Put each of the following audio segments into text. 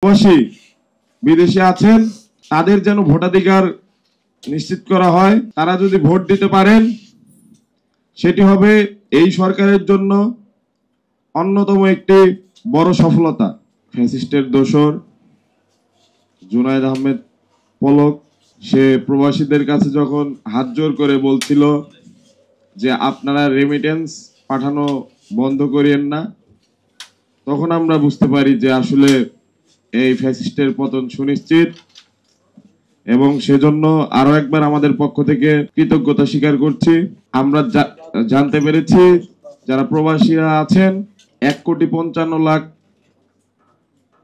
প্রবাসী বিদেশে আছেন তাদের যেন ভোটাধিকার নিশ্চিত করা হয়। তারা যদি ভোট দিতে পারেন সেটি হবে এই সরকারের জন্য অন্যতম একটি বড় সফলতা। ফ্যাসিস্টের দোসর জুনায়েদ আহমেদ পলক সে প্রবাসীদের কাছে যখন হাত জোর করে বলছিল যে আপনারা রেমিটেন্স পাঠানো বন্ধ করিয়েন না, তখন আমরা বুঝতে পারি যে আসলে এই ফ্যাসিস্টের পতন সুনিশ্চিত, এবং সেজন্য আরো একবার আমাদের পক্ষ থেকে কৃতজ্ঞতা স্বীকার করছি। আমরা জানতে পেরেছি যারা প্রবাসীরা আছেন 1,55,00,000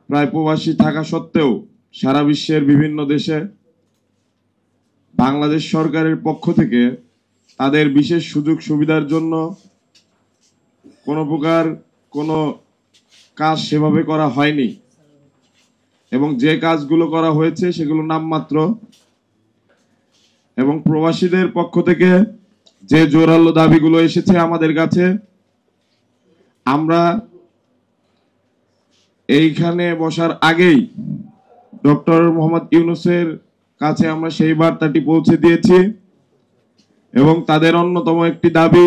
প্রায় প্রবাসী থাকা সত্ত্বেও সারা বিশ্বের বিভিন্ন দেশে বাংলাদেশ সরকারের পক্ষ থেকে তাদের বিশেষ সুযোগ সুবিধার জন্য কোনো প্রকার কোনো কাজ সেভাবে করা হয়নি, এবং যে কাজগুলো করা হয়েছে সেগুলো নামমাত্র। এবং প্রবাসীদের পক্ষ থেকে যে জোরালো দাবিগুলো এসেছে আমাদের কাছে, আমরা এইখানে বসার আগেই ডক্টর মোহাম্মদ ইউনূসের কাছে আমরা সেই বার্তাটি পৌঁছে দিয়েছি, এবং তাদের অন্যতম একটি দাবি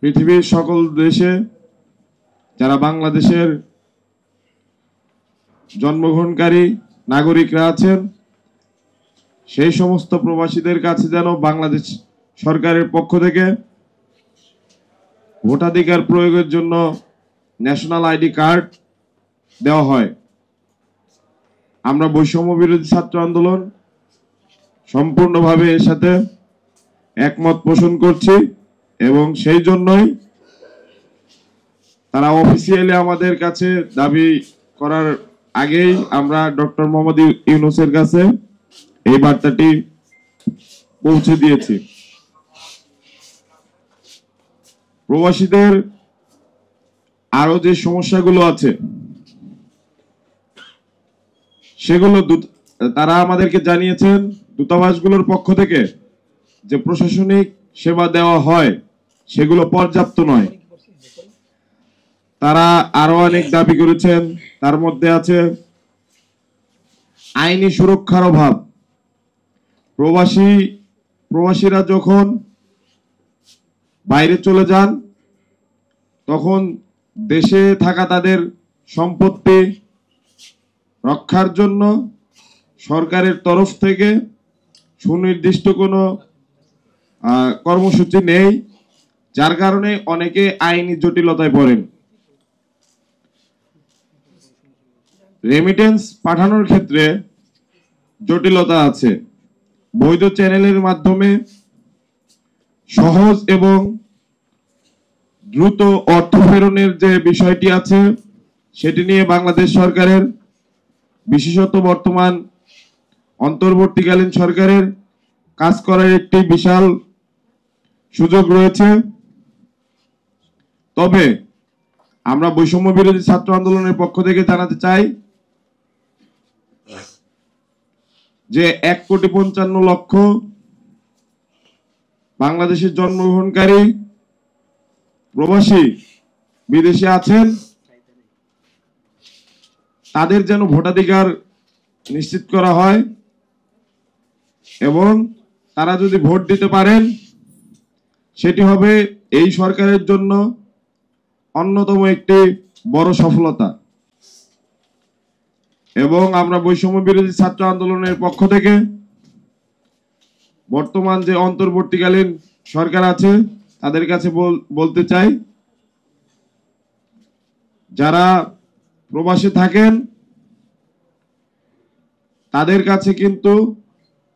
পৃথিবীর সকল দেশে যারা বাংলাদেশের জন্মগ্রহণকারী নাগরিকরা আছেন সেই সমস্ত প্রবাসীদের কাছে যেন বাংলাদেশ সরকারের পক্ষ থেকে ভোটাধিকার প্রয়োগের জন্য ন্যাশনাল আইডি কার্ড দেওয়া হয়। আমরা বৈষম্য বিরোধী ছাত্র আন্দোলন সম্পূর্ণভাবে এর সাথে একমত পোষণ করছি, এবং সেই জন্যই তারা অফিসিয়ালি আমাদের কাছে দাবি করার আগেই আমরা ডক্টর মোহাম্মদ ইউনূসের কাছে এই বার্তাটি পৌঁছে দিয়েছি। প্রবাসীদের আরো যে সমস্যাগুলো আছে সেগুলো তারা আমাদেরকে জানিয়েছেন দূতাবাসগুলোর পক্ষ থেকে যে প্রশাসনিক সেবা দেওয়া হয় সেগুলো পর্যাপ্ত নয়। তারা আরো অনেক দাবি করেছেন, তার মধ্যে আছে আইনি সুরক্ষার অভাব। প্রবাসীরা যখন বাইরে চলে যান তখন দেশে থাকা তাদের সম্পত্তি রক্ষার জন্য সরকারের তরফ থেকে সুনির্দিষ্ট কোনো কর্মসূচি নেই, যার কারণে অনেকে আইনি জটিলতায় পড়েন। রেমিটেন্স পাঠানোর ক্ষেত্রে জটিলতা আছে। বৈধ চ্যানেলের মাধ্যমে সহজ এবং দ্রুত অর্থ প্রেরণের যে বিষয়টি আছে সেটি নিয়ে বাংলাদেশ সরকারের, বিশেষত বর্তমান অন্তর্বর্তীকালীন সরকারের কাজ করার একটি বিশাল সুযোগ রয়েছে। তবে আমরা বৈষম্য বিরোধী ছাত্র আন্দোলনের পক্ষ থেকে জানাতে চাই যে 1,55,00,000 বাংলাদেশের জন্মগ্রহণকারী প্রবাসী বিদেশে আছেন তাদের যেন ভোটাধিকার নিশ্চিত করা হয়, এবং তারা যদি ভোট দিতে পারেন সেটি হবে এই সরকারের জন্য অন্যতম একটি বড় সফলতা। এবং আমরা বৈষম্য বিরোধী ছাত্র আন্দোলনের পক্ষ থেকে বর্তমান যে অন্তর্বর্তীকালীন সরকার আছে তাদের কাছে বলতে চাই, যারা প্রবাসে থাকেন তাদের কাছে কিন্তু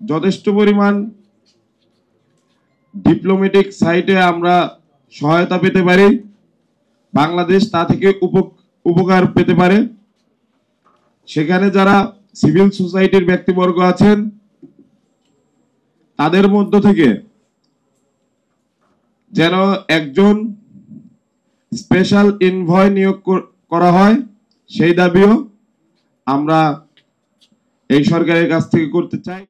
যথেষ্ট পরিমাণ ডিপ্লোম্যাটিক সাইটে আমরা সহায়তা পেতে পারি, বাংলাদেশ তা থেকে উপকার পেতে পারে। সেখানে যারা সিভিল সোসাইটির ব্যক্তিবর্গ আছেন তাদের মধ্য থেকে যেন একজন স্পেশাল এনভয় নিয়োগ করা হয় সেই দাবিও আমরা এই সরকারের কাছ থেকে করতে চাই।